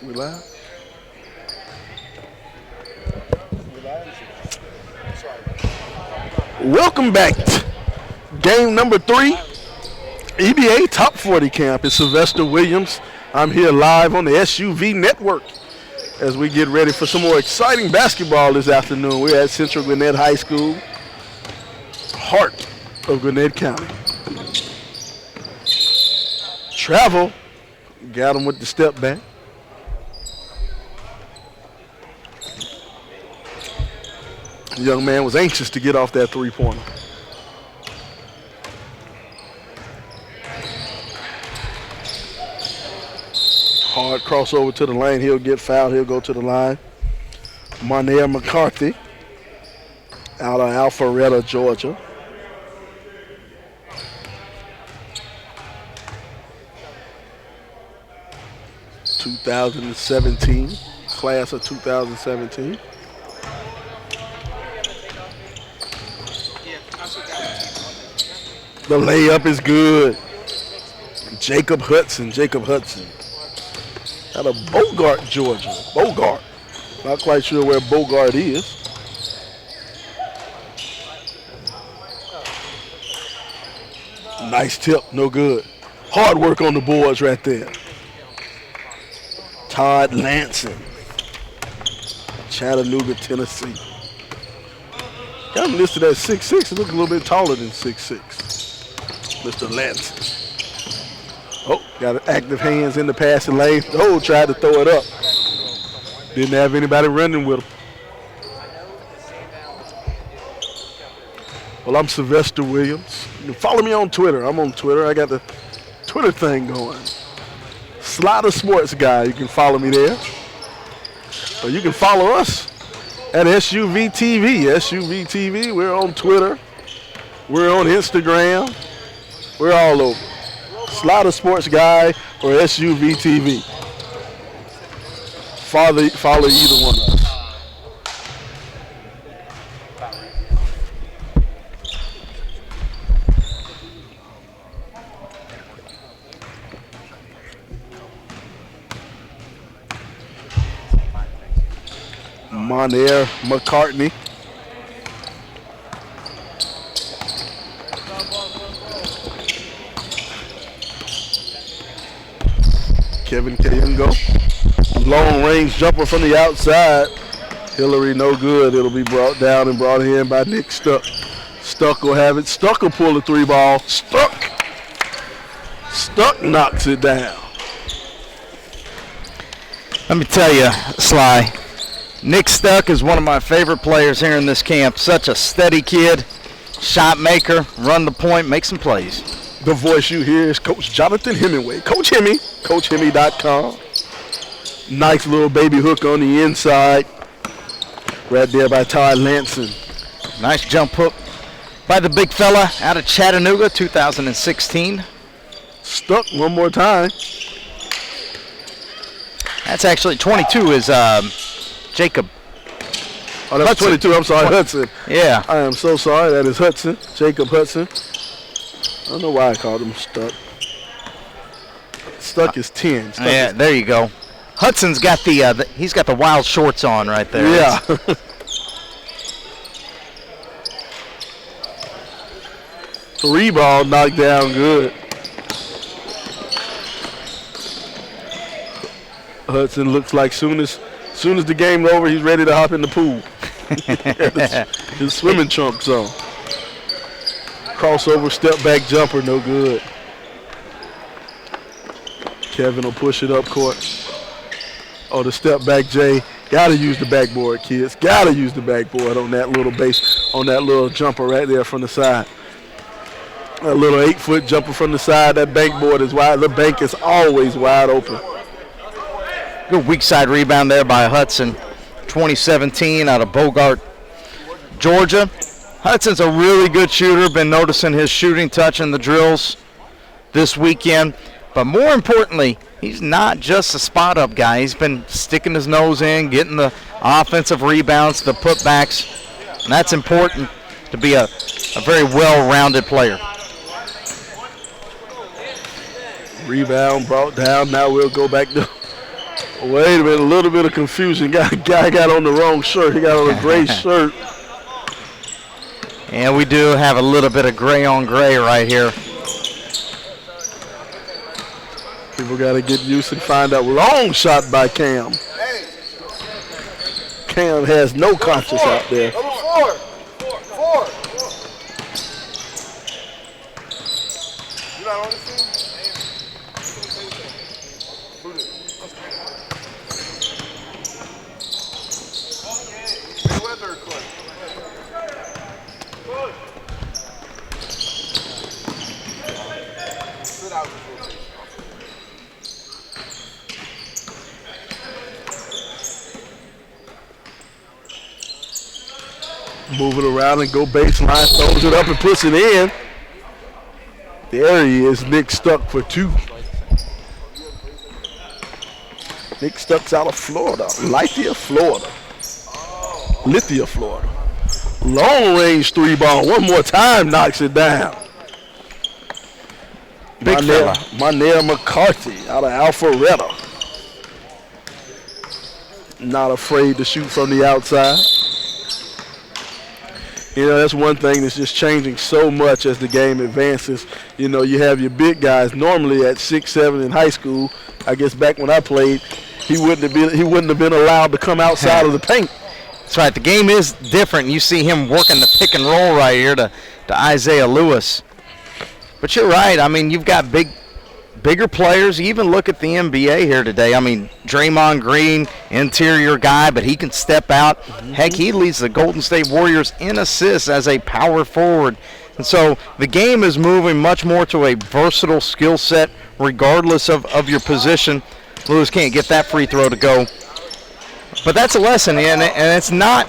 We live? Welcome back. Game number 3, EBA Top 40 Camp. It's Sylvester Williams. I'm here live on the SUV Network as we get ready for some more exciting basketball this afternoon. We're at Central Gwinnett High School, heart of Gwinnett County. Travel, got him with the step back. The young man was anxious to get off that three-pointer. Hard crossover to the lane. He'll get fouled. He'll go to the line. Monair McCarthy out of Alpharetta, Georgia. (2017) class of 2017. The layup is good. Jacob Hudson. Out of Bogart, Georgia. Bogart. Not quite sure where Bogart is. Nice tip, no good. Hard work on the boards right there. Todd Lanson. Chattanooga, Tennessee. Got him listed at 6'6". He looks a little bit taller than 6'6". Mr. Lanson. Oh, got active hands in the passing lane. Oh, tried to throw it up. Didn't have anybody running with him. Well, I'm Sylvester Williams. You can follow me on Twitter. I'm on Twitter. I got the Twitter thing going. Slider Sports Guy. You can follow me there. Or you can follow us at SUV TV. SUV TV. We're on Twitter. We're on Instagram. We're all over. Slider Sports Guy or SUV TV. Follow either one of us. Monair McCartney. Kevin Kayungo. Long range jumper from the outside. Hillary no good. It'll be brought down and brought in by Nick Stuck. Stuck will have it. Stuck will pull the three ball. Stuck knocks it down. Let me tell you, Sly, Nick Stuck is one of my favorite players here in this camp. Such a steady kid, shot maker, run the point, make some plays. The voice you hear is Coach Jonathan Hemingway. Coach Hemmy, CoachHemmy.com. Nice little baby hook on the inside. Right there by Todd Lanson. Nice jump hook by the big fella out of Chattanooga, 2016. Stuck one more time. That's actually 22 is Jacob. Oh, that's Hudson. 22. I'm sorry, Hudson. Yeah. I am so sorry. That is Hudson, Jacob Hudson. I don't know why I called him Stuck. Stuck is 10. Stuck yeah, there you go. Hudson's got he's got the wild shorts on right there. Yeah. Three ball knocked down good. Hudson looks like soon as the game's over, he's ready to hop in the pool. his swimming trunks on. Crossover, step back jumper, no good. Kevin will push it up court. Oh, the step back, Jay. Gotta use the backboard, kids. Gotta use the backboard on that little base, on that little jumper right there from the side. That little 8-foot jumper from the side, that backboard is wide. The bank is always wide open. Good weak side rebound there by Hudson. 2017 out of Bogart, Georgia. Hudson's a really good shooter. Been noticing his shooting touch in the drills this weekend. But more importantly, he's not just a spot-up guy. He's been sticking his nose in, getting the offensive rebounds, the putbacks. And that's important to be a very well-rounded player. Rebound brought down. Now we'll go back to Wait a minute, a little bit of confusion. Guy got on the wrong shirt. He got on a gray shirt. And we do have a little bit of gray on gray right here. People got to get used and find out. Long shot by Cam. Cam has no conscience out there. Number four. You not on this team? Weather court. Sit out this rotation. Move it around and go baseline, throws it up and puts it in. There he is, Nick Stuck for two. Nick Stuck's out of Florida, Lithia, Florida. Long range three ball, one more time, knocks it down. Big fella. Monel McCarthy out of Alpharetta. Not afraid to shoot from the outside. You know, that's one thing that's just changing so much as the game advances. You know, you have your big guys normally at 6'7" in high school. I guess back when I played, he wouldn't have been allowed to come outside of the paint. That's right. The game is different. You see him working the pick and roll right here to Isaiah Lewis. But you're right. I mean, you've got bigger players. You even look at the NBA here today. I mean, Draymond Green, interior guy, but he can step out. Heck, he leads the Golden State Warriors in assists as a power forward. And so the game is moving much more to a versatile skill set regardless of your position. Lewis can't get that free throw to go. But that's a lesson, and it's not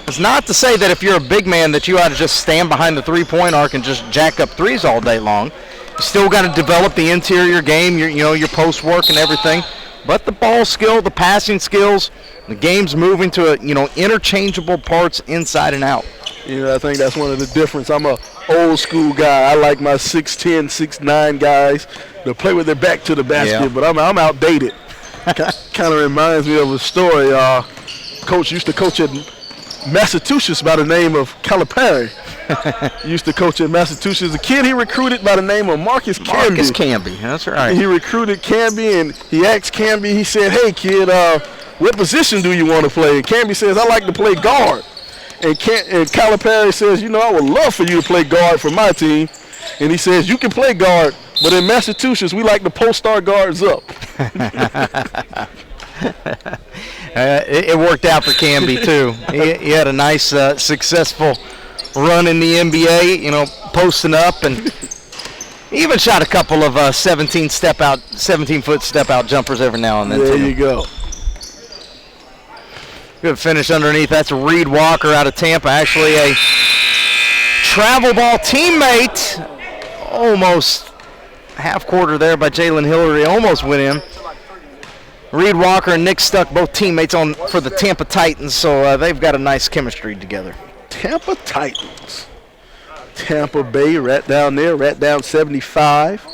to say that if you're a big man that you ought to just stand behind the three-point arc and just jack up threes all day long. You still got to develop the interior game, your post work and everything. But the ball skill, the passing skills, the game's moving to interchangeable parts inside and out. You know, I think that's one of the difference. I'm a old school guy. I like my 6'10", 6'9" guys to play with their back to the basket, but I'm outdated. Kind of reminds me of a story. Coach used to coach at Massachusetts by the name of Calipari. Used to coach at Massachusetts. A kid he recruited by the name of Marcus Camby. That's right. He recruited Camby, and he asked Camby, he said, "Hey, kid, what position do you want to play?" And Camby says, "I like to play guard." And Calipari says, "I would love for you to play guard for my team." And he says, "You can play guard, but in Massachusetts, we like to post our guards up." It worked out for Camby, too. He had a nice, successful run in the NBA, posting up, and he even shot a couple of 17-foot step-out jumpers every now and then. There you go. Good finish underneath. That's Reed Walker out of Tampa. Actually, a travel ball teammate. Almost half-quarter there by Jalen Hillary. Almost went in. Reed Walker and Nick Stuck, both teammates for the Tampa Titans, so they've got a nice chemistry together. Tampa Titans. Tampa Bay, right down there, right down 75.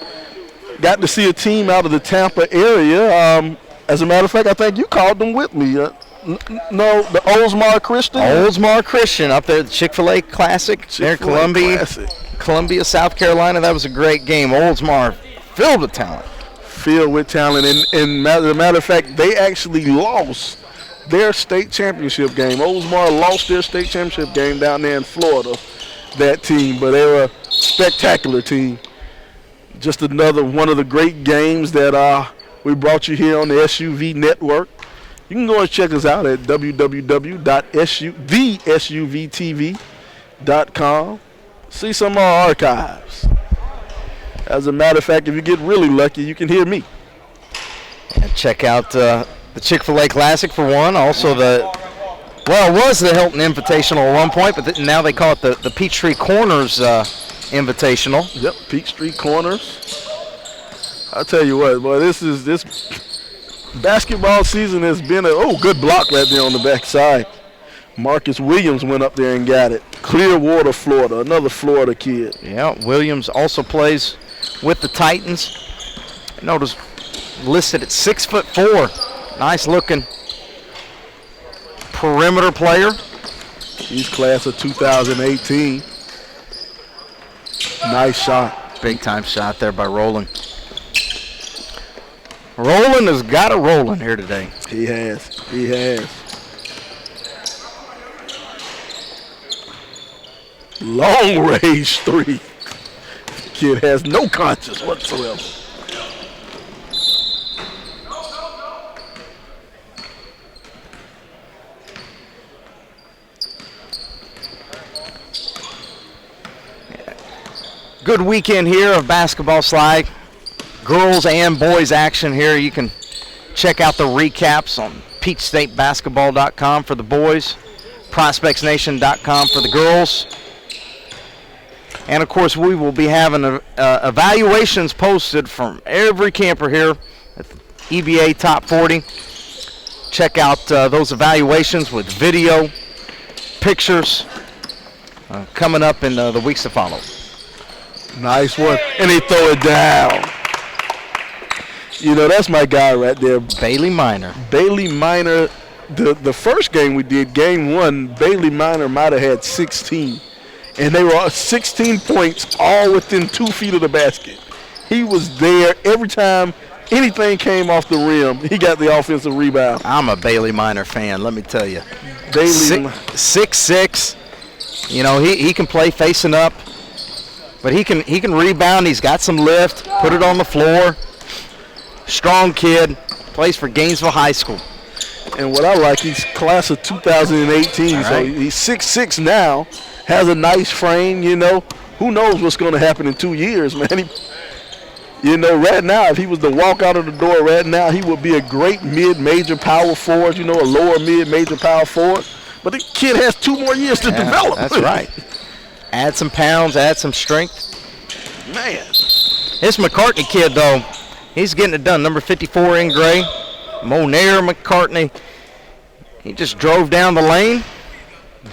Got to see a team out of the Tampa area. As a matter of fact, I think you called them with me. No, the Oldsmar Christian? Oldsmar Christian up there at the Chick-fil-A Classic. There, Columbia, South Carolina. That was a great game. Oldsmar filled with talent. Filled with talent. And as a matter of fact, they actually lost their state championship game. Oldsmar lost their state championship game down there in Florida, that team. But they were a spectacular team. Just another one of the great games that we brought you here on the SUV Network. You can go and check us out at www.thesuvtv.com. See some of our archives. As a matter of fact, if you get really lucky, you can hear me. And check out the Chick-fil-A Classic for one. Also it was the Hilton Invitational at one point, but now they call it the Peachtree Corners Invitational. Yep, Peachtree Corners. I'll tell you what, boy, this basketball season has been good block right there on the backside. Marcus Williams went up there and got it. Clearwater, Florida, another Florida kid. Yeah, Williams also plays with the Titans. Notice listed at 6'4", Nice looking perimeter player. He's class of 2018. Nice shot. Big time shot there by Roland. Roland has got it rolling here today. He has. He has. Long range three. Kid has no conscience whatsoever. Good weekend here of basketball slide. Girls and boys action here. You can check out the recaps on peachstatebasketball.com for the boys, prospectsnation.com for the girls. And, of course, we will be having evaluations posted from every camper here at the EBA Top 40. Check out those evaluations with video, pictures coming up in the weeks to follow. Nice one. And they throw it down. You know, that's my guy right there. Bailey Minor. Bailey Minor, the first game we did, game one, Bailey Minor might have had 16. And they were 16 points all within 2 feet of the basket. He was there every time anything came off the rim. He got the offensive rebound. I'm a Bailey Minor fan, let me tell you. Bailey 6'6". You know, he can play facing up, but he can rebound. He's got some lift, put it on the floor. Strong kid, plays for Gainesville High School. And what I like, he's class of 2018, so he's 6'6" now, has a nice frame, you know. Who knows what's going to happen in 2 years, man. You know, right now, if he was to walk out of the door right now, he would be a great mid-major power forward, you know, a lower mid-major power forward. But the kid has 2 more years to develop. That's right. Add some pounds, add some strength. Man. This McCartney kid, though, he's getting it done. Number 54 in gray. Monair McCartney. He just drove down the lane,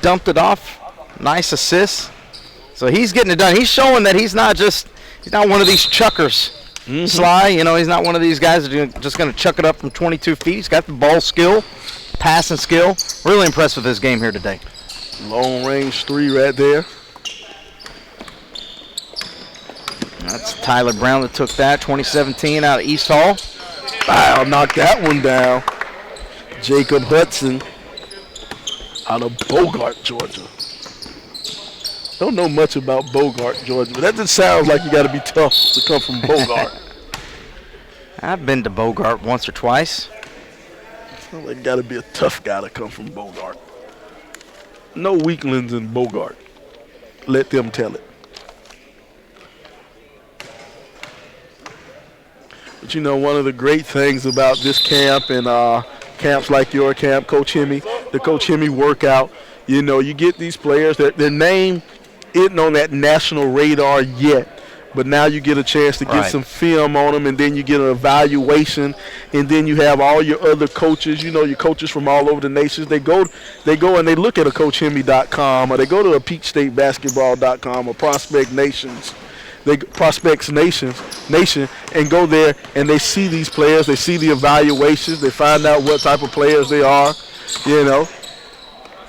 dumped it off. Nice assist. So he's getting it done. He's showing that he's not one of these chuckers. Sly, you know, he's not one of these guys that are just going to chuck it up from 22 feet. He's got the ball skill, passing skill. Really impressed with his game here today. Long range three right there. That's Tyler Brown that took that, 2017 out of East Hall. Wow, knocked that one down. Jacob Hudson out of Bogart, Georgia. Don't know much about Bogart, Georgia, but that just sounds like you got to be tough to come from Bogart. I've been to Bogart once or twice. Sounds like you got to be a tough guy to come from Bogart. No weaklings in Bogart. Let them tell it. But you know, one of the great things about this camp and camps like your camp, Coach Hemme, the Coach Hemme workout, you know, you get these players that their name isn't on that national radar yet, but now you get a chance to get some film on them, and then you get an evaluation, and then you have all your other coaches, you know, your coaches from all over the nations. They go and they look at a CoachHemme.com, or they go to a PeachStateBasketball.com or Prospects Nation, and go there and they see these players, they see the evaluations, they find out what type of players they are, you know.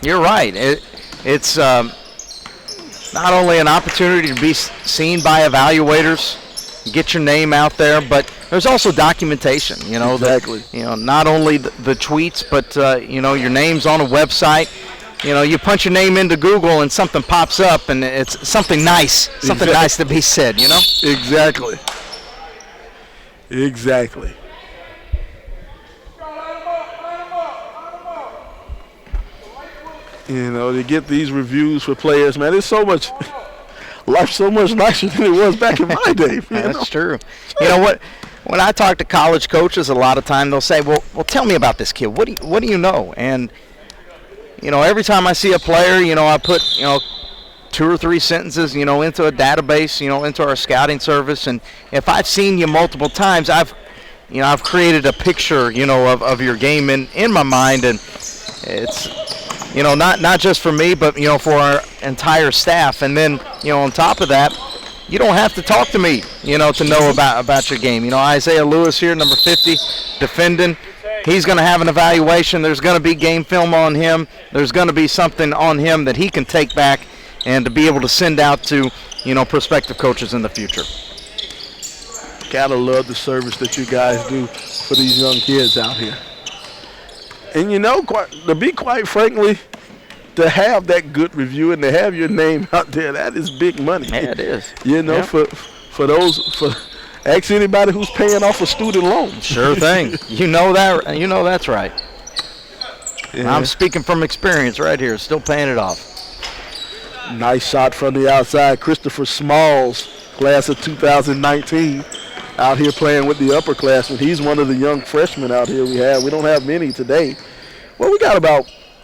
You're right. It's not only an opportunity to be seen by evaluators, get your name out there, but there's also documentation, you know. Exactly. Not only the tweets, but, you know, your name's on a website. You know, you punch your name into Google and something pops up, and it's something nice, nice to be said, you know? Exactly. Exactly. You know, to get these reviews for players, man, it's so much, life's so much nicer than it was back in my day. That's true. You know what? When I talk to college coaches, a lot of time they'll say, well, tell me about this kid. What do you know? And, you know, every time I see a player, you know, I put, you know, 2 or 3 sentences, you know, into a database, you know, into our scouting service. And if I've seen you multiple times, I've created a picture, you know, of your game in my mind. And it's, you know, not just for me, but, you know, for our entire staff. And then, you know, on top of that, you don't have to talk to me, you know, to know about your game. You know, Isaiah Lewis here, number 50, defending. he's going to have an evaluation. There's going to be game film on him. There's going to be something on him that he can take back and to be able to send out to, prospective coaches in the future. Gotta love the service that you guys do for these young kids out here. And to be quite frankly, to have that good review and to have your name out there, that is big money. Yeah, it is. Ask anybody who's paying off a student loan. Sure thing. That's right. Yeah. I'm speaking from experience right here, still paying it off. Nice shot from the outside. Christopher Smalls, class of 2019, out here playing with the upperclassmen. He's one of the young freshmen out here we have. We don't have many today. Well,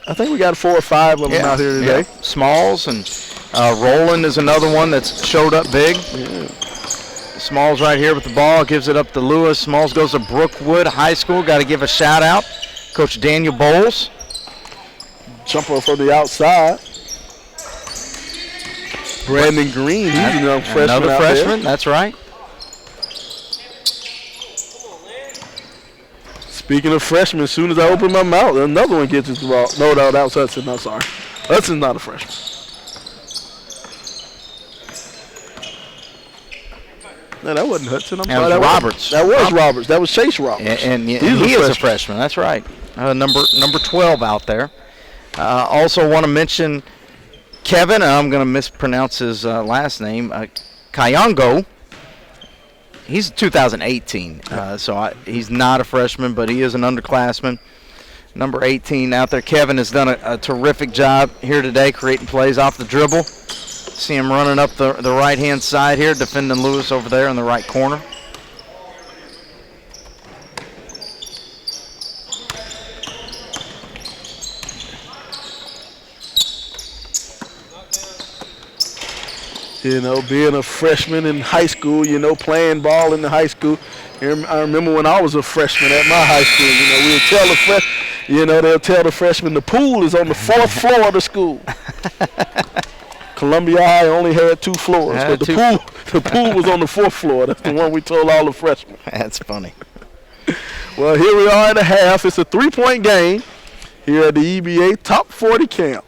I think we got 4 or 5 of them out here today. Yeah. Smalls and Roland is another one that's showed up big. Yeah. Smalls right here with the ball, gives it up to Lewis. Smalls goes to Brookwood High School. Got to give a shout out. Coach Daniel Bowles. Jumper from the outside. Brandon Green, he's a young freshman. Another freshman, that's right. Speaking of freshmen, as soon as I open my mouth, another one gets his ball. No, that was Hudson. I'm sorry. Hudson's not a freshman. No, that wasn't Hudson. That was Roberts. That was Roberts. That was Chase Roberts. And he is a freshman. That's right. Number 12 out there. Also want to mention Kevin. I'm going to mispronounce his last name. Kayongo. He's 2018, he's not a freshman, but he is an underclassman. Number 18 out there. Kevin has done a terrific job here today, creating plays off the dribble. See him running up the right-hand side here, defending Lewis over there in the right corner. Being a freshman in high school, playing ball in the high school. I remember when I was a freshman at my high school, they'll tell the freshmen the pool is on the 4th floor of the school. Columbia High only had 2 floors, but the pool was on the 4th floor. That's the one we told all the freshmen. That's funny. Well, here we are at the half. It's a 3-point game here at the EBA Top 40 camp.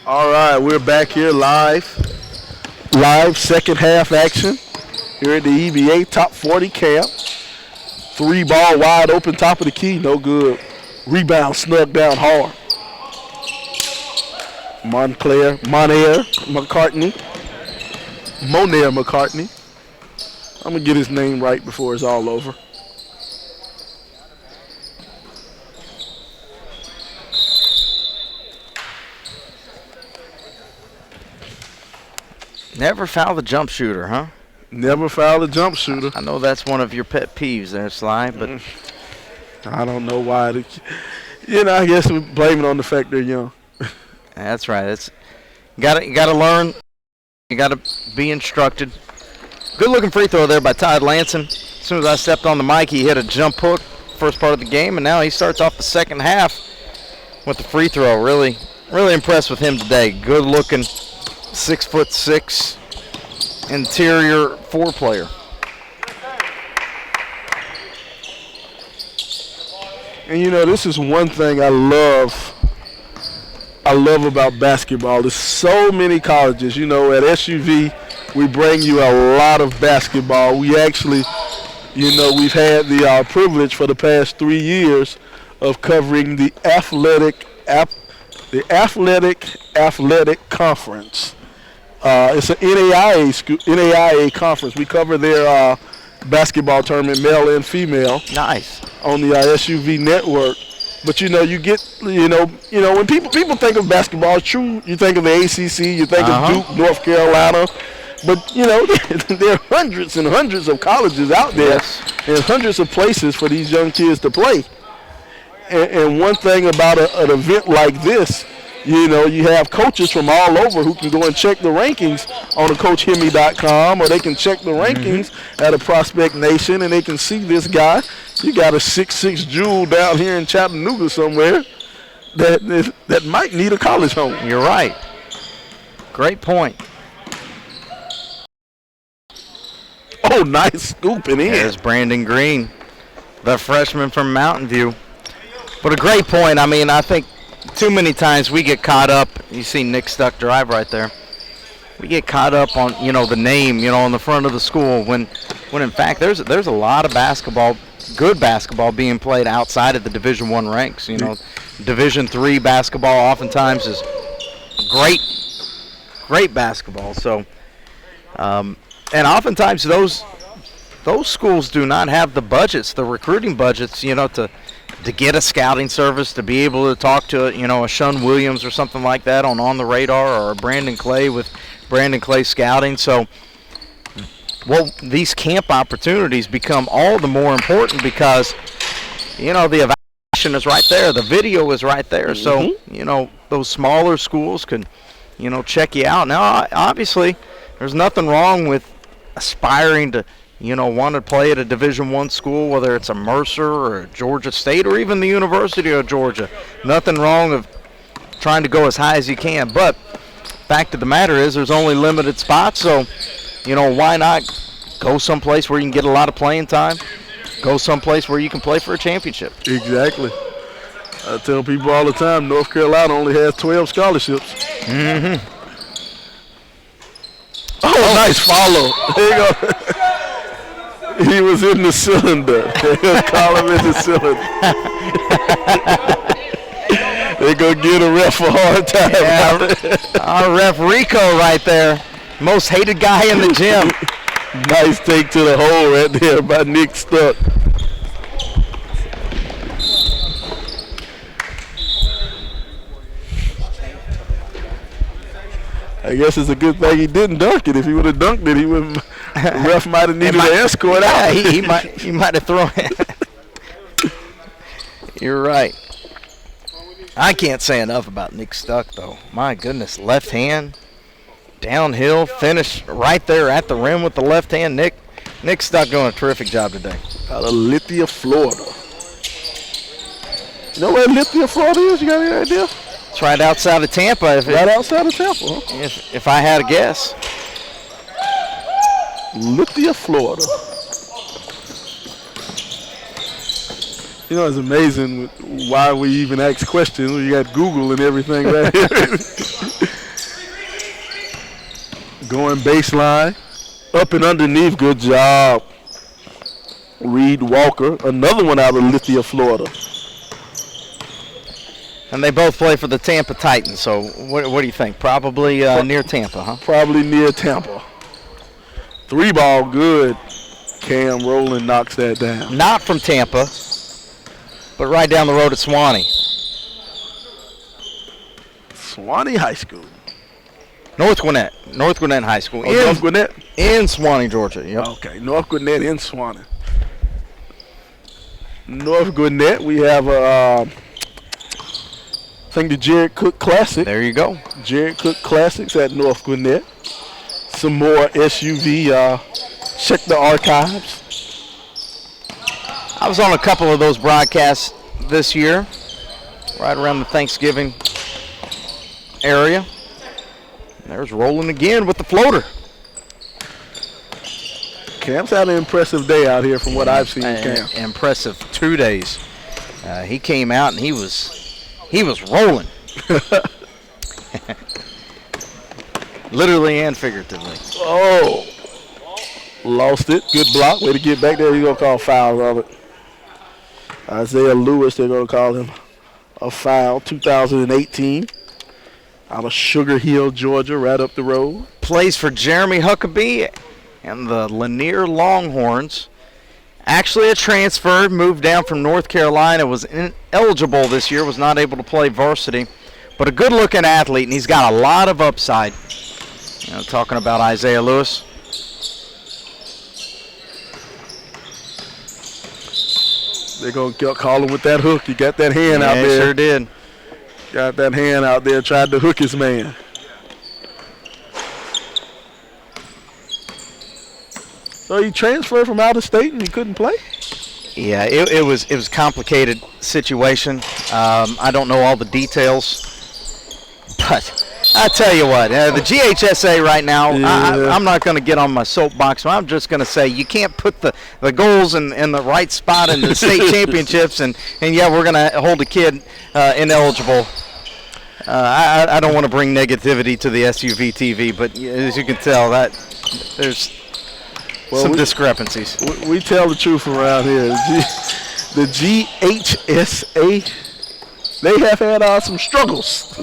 All right, we're back here live second half action here at the EBA Top 40 camp. 3 ball wide open, top of the key, no good. Rebound snuck down hard. Monair McCartney. I'm going to get his name right before it's all over. Never foul the jump shooter, huh? Never foul the jump shooter. I know that's one of your pet peeves there, Sly, but I don't know why. I guess we blame it on the fact they're young. That's right. You gotta learn. You gotta be instructed. Good looking free throw there by Todd Lanson. As soon as I stepped on the mic, he hit a jump hook first part of the game, and now he starts off the second half with the free throw. Really impressed with him today. Good looking 6'6" interior 4 player. And this is one thing I love about basketball. There's so many colleges. At SUV, we bring you a lot of basketball. We actually, we've had the privilege for the past 3 years of covering the athletic conference. It's an NAIA conference. We cover their basketball tournament, male and female. Nice. On the SUV network. But you get when people think of basketball, it's true. You think of the ACC, you think of Duke, North Carolina, but there are hundreds and hundreds of colleges out there, and hundreds of places for these young kids to play. And one thing about an event like this, you have coaches from all over who can go and check the rankings on the CoachHimmy.com, or they can check the rankings at a Prospect Nation, and they can see this guy. You got a 6'6" jewel down here in Chattanooga somewhere that might need a college home. You're right. Great point. Oh, nice scooping in. There's Brandon Green, the freshman from Mountain View. But a great point. I mean, I think too many times we get caught up. You see Nick Stuck drive right there. We get caught up on the name on the front of the school when in fact there's a lot of basketball, good basketball being played outside of the Division I ranks. Division III basketball oftentimes is great basketball. So and oftentimes those schools do not have the budgets, the recruiting budgets, to get a scouting service, to be able to talk to a Shun Williams or something like that on the radar, or a Brandon Clay with Brandon Clay Scouting. So these camp opportunities become all the more important because the evaluation is right there, the video is right there. So those smaller schools can check you out. Now obviously there's nothing wrong with aspiring to want to play at a Division I school, whether it's a Mercer or a Georgia State or even the University of Georgia. Nothing wrong of trying to go as high as you can. But fact of the matter is there's only limited spots, so why not go someplace where you can get a lot of playing time, go someplace where you can play for a championship. Exactly. I tell people all the time, North Carolina only has 12 scholarships. Oh, nice follow. There you go. He was in the cylinder. They call him in the cylinder. They're going to give a ref a hard time. Yeah, our ref Rico right there. Most hated guy in the gym. Nice take to the hole right there by Nick Stuck. I guess it's a good thing he didn't dunk it. If he would have dunked it, the ref might have needed an escort out. He might have thrown it. You're right. I can't say enough about Nick Stuck, though. My goodness, left hand, downhill, finish right there at the rim with the left hand. Nick Stuck doing a terrific job today. Out of Lithia, Florida. You know where Lithia, Florida is? You got any idea? It's right outside of Tampa. Right outside of Tampa, huh? If I had a guess. Lithia, Florida. It's amazing why we even ask questions. You got Google and everything right here. Going baseline. Up and underneath. Good job. Reed Walker. Another one out of Lithia, Florida. And they both play for the Tampa Titans, so what do you think? Probably near Tampa, huh? Probably near Tampa. 3-ball, good. Cam Rowland knocks that down. Not from Tampa, but right down the road at Swanee. Swanee High School. North Gwinnett High School. North Gwinnett? In Swanee, Georgia, yep. Okay, North Gwinnett in Swanee. North Gwinnett, we have I think the Jared Cook Classic. There you go. Jared Cook Classics at North Gwinnett. Some more SUV. Check the archives. I was on a couple of those broadcasts this year, right around the Thanksgiving area. There's Roland again with the floater. Cam's had an impressive day out here from what I've seen, Cam. Impressive 2 days. He came out and he was rolling. Literally and figuratively. Oh. Lost it. Good block. Way to get back there. He's going to call foul of it. Isaiah Lewis, they're going to call him a foul. 2018. Out of Sugar Hill, Georgia, right up the road. Plays for Jeremy Huckabee and the Lanier Longhorns. Actually a transfer, moved down from North Carolina, was ineligible this year, was not able to play varsity, but a good-looking athlete, and he's got a lot of upside. Talking about Isaiah Lewis. They're going to call him with that hook. He got that hand out Yeah, there. he sure did. Got that hand out there, tried to hook his man. So he transferred from out of state and he couldn't play? Yeah, it was a complicated situation. I don't know all the details, but I tell you what, the GHSA right now, I'm not going to get on my soapbox. I'm just going to say you can't put the goals in the right spot in the state championships, and yeah, we're going to hold a kid ineligible. I don't want to bring negativity to the SUV TV, but as you can tell, that there's some discrepancies. We tell the truth around here. The GHSA, they have had some struggles,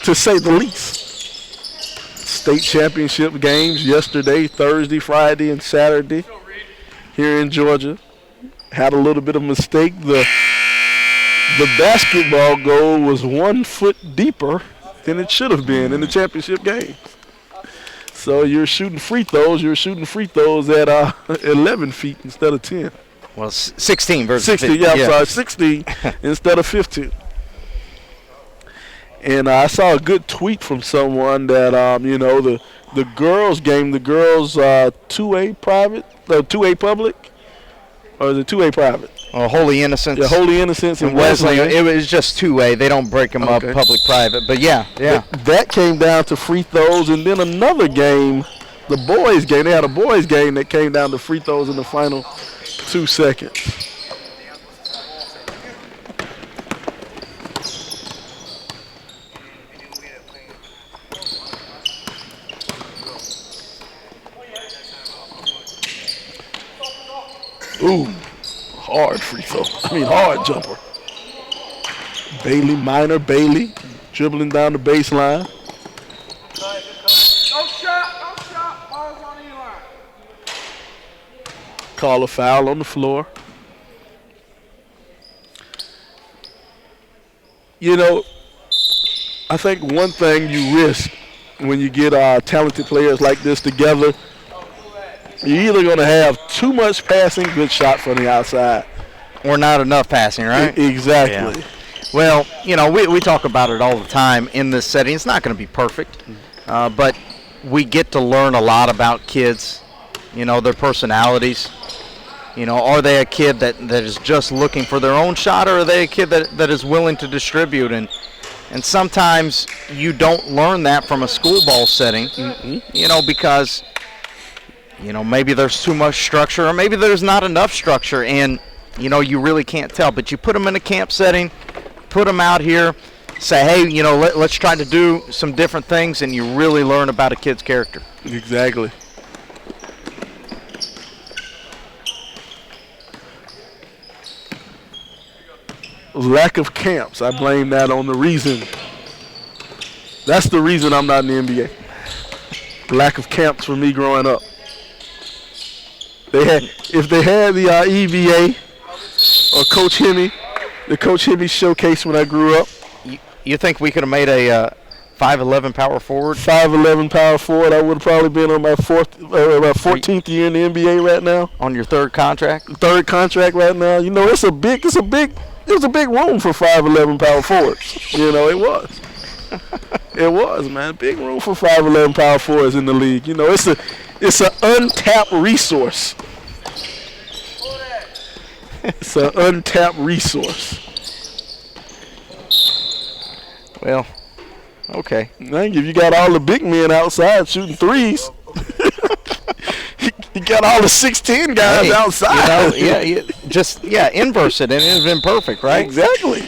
to say the least. State championship games yesterday, Thursday, Friday, and Saturday here in Georgia. Had a little bit of mistake. The basketball goal was 1 foot deeper than it should have been in the championship game. So you're shooting free throws at 11 feet instead of 10. Well, 16 versus 16, 15. yeah, I'm sorry, 16 instead of 15. And I saw a good tweet from someone that, the girls game, the girls 2A private, 2A public, or is it 2A private? Holy Innocents. Yeah, Holy Innocents and Wesleyan. It was just 2A. They don't break them up public-private. But, yeah. That came down to free throws. And then another game, the boys game. They had a boys game that came down to free throws in the final 2 seconds. Ooh. Hard free throw. Hard jumper. Bailey, dribbling down the baseline. No shot. Ball's on the line. Call a foul on the floor. I think one thing you risk when you get talented players like this together, you're either going to have too much passing, good shot from the outside. Or not enough passing, right? Exactly. Yeah. Well, we talk about it all the time in this setting. It's not going to be perfect, but we get to learn a lot about kids, their personalities. Are they a kid that is just looking for their own shot, or are they a kid that is willing to distribute? And sometimes you don't learn that from a school ball setting, because maybe there's too much structure, or maybe there's not enough structure, and you really can't tell. But you put them in a camp setting, put them out here, say, hey, let's try to do some different things, and you really learn about a kid's character. Exactly. Lack of camps. I blame that on the reason. That's the reason I'm not in the NBA. Lack of camps for me growing up. If they had the EBA or Coach Hemme, the Coach Hemme showcase when I grew up. You think we could have made a 5'11" power forward? 5'11" power forward. I would have probably been on my 14th year in the NBA right now. On your third contract? Third contract right now. It's a big room for 5'11" power forwards. It was. It was, man. Big room for 5'11" power forwards in the league. It's an untapped resource. It's an untapped resource. Well, okay. I think if you got all the big men outside shooting threes, you got all the 6'10" guys outside. Inverse it, and it would have been perfect, right? Exactly.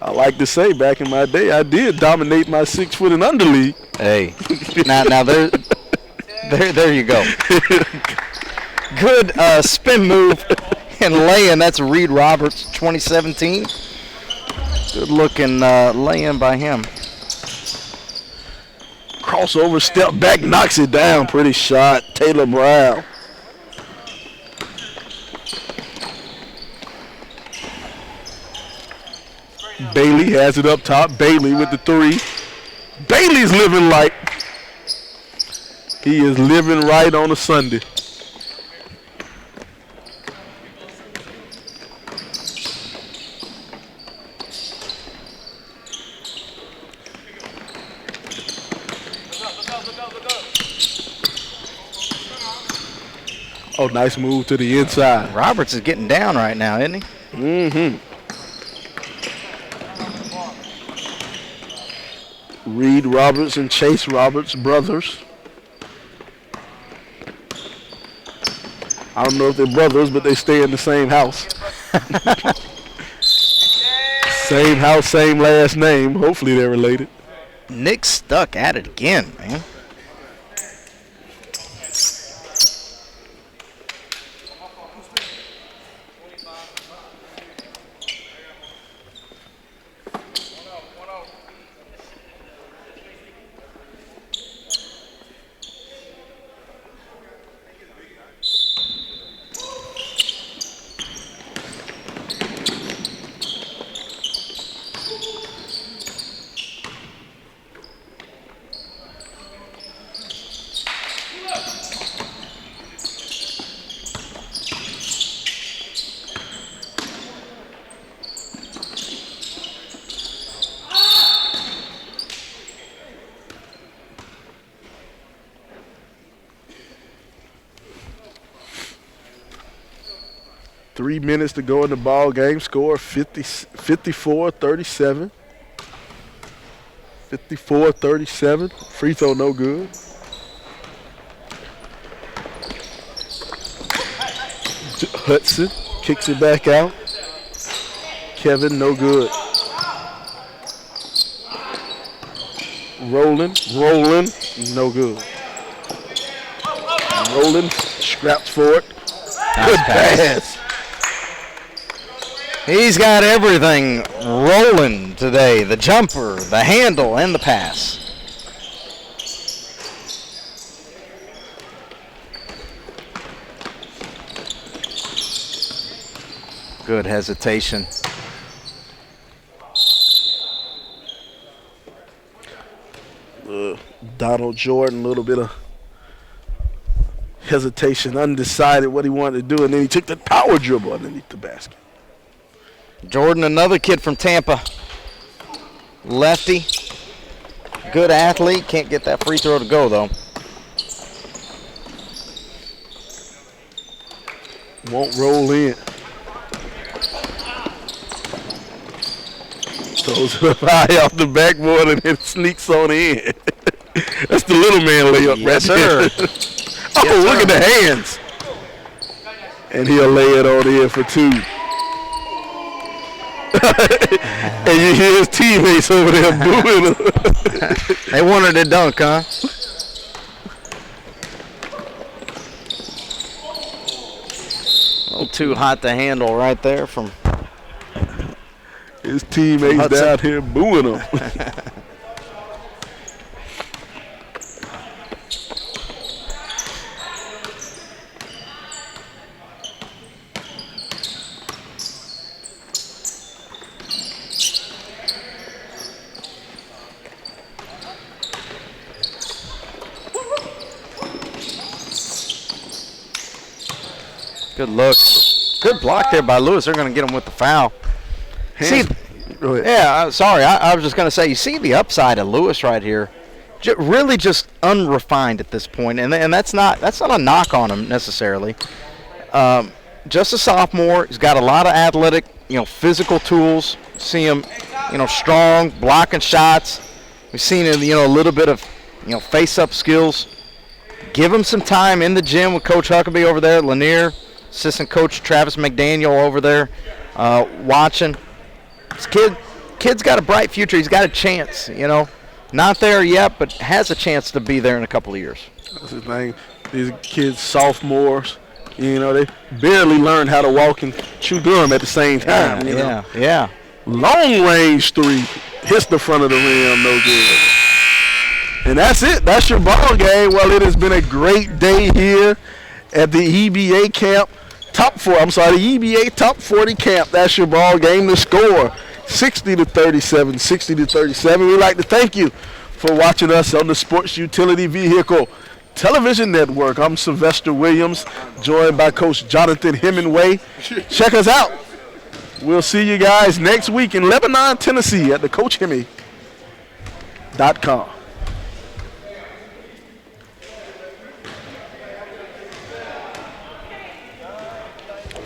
I like to say, back in my day, I did dominate my 6 foot and under league. Hey, now there you go. Good spin move and lay-in. That's Reed Roberts, 2017. Good looking lay-in by him. Crossover, step back, knocks it down. Pretty shot. Taylor Brown. Bailey has it up top. Bailey with the three. Bailey's living like he is living right on a Sunday. Oh, nice move to the inside. Roberts is getting down right now, isn't he? Mm-hmm. Reed Roberts and Chase Roberts, brothers. I don't know if they're brothers, but they stay in the same house. Same house, same last name. Hopefully they're related. Nick stuck at it again, man. Minutes to go in the ball game. Score 54-37. 54-37. Free throw no good. Hudson kicks it back out. Kevin no good. Rolling, no good. Rolling, scraps for it. Good pass. He's got everything rolling today. The jumper, the handle, and the pass. Good hesitation. Donald Jordan, a little bit of hesitation, undecided what he wanted to do, and then he took the power dribble underneath the basket. Jordan, another kid from Tampa. Lefty. Good athlete. Can't get that free throw to go, though. Won't roll in. Throws it up high off the backboard and it sneaks on in. That's the little man layup right there. Oh, look at the hands. And he'll lay it on in for two. And you hear his teammates over there booing him. They wanted to dunk, huh? A little too hot to handle right there from his teammates Hudson. down here booing him. Good look. Good block there by Lewis. They're going to get him with the foul. Hands. See, yeah, sorry. I was just going to say, you see the upside of Lewis right here. Really just unrefined at this point, and that's not a knock on him necessarily. Just a sophomore. He's got a lot of athletic, physical tools. See him, strong, blocking shots. We've seen him, a little bit of, face-up skills. Give him some time in the gym with Coach Huckabee over there, Lanier. Assistant coach Travis McDaniel over there watching. This kid's got a bright future. He's got a chance, Not there yet, but has a chance to be there in a couple of years. That's the thing. These kids, sophomores, they barely learn how to walk and chew gum at the same time. Yeah. Long range three hits the front of the rim, no good. And that's it. That's your ball game. Well, it has been a great day here at the EBA camp. The EBA Top 40 camp. That's your ball game. The score, 60-37, 60-37. We'd like to thank you for watching us on the Sports Utility Vehicle Television Network. I'm Sylvester Williams, joined by Coach Jonathan Hemingway. Check us out. We'll see you guys next week in Lebanon, Tennessee at the CoachHemi.com.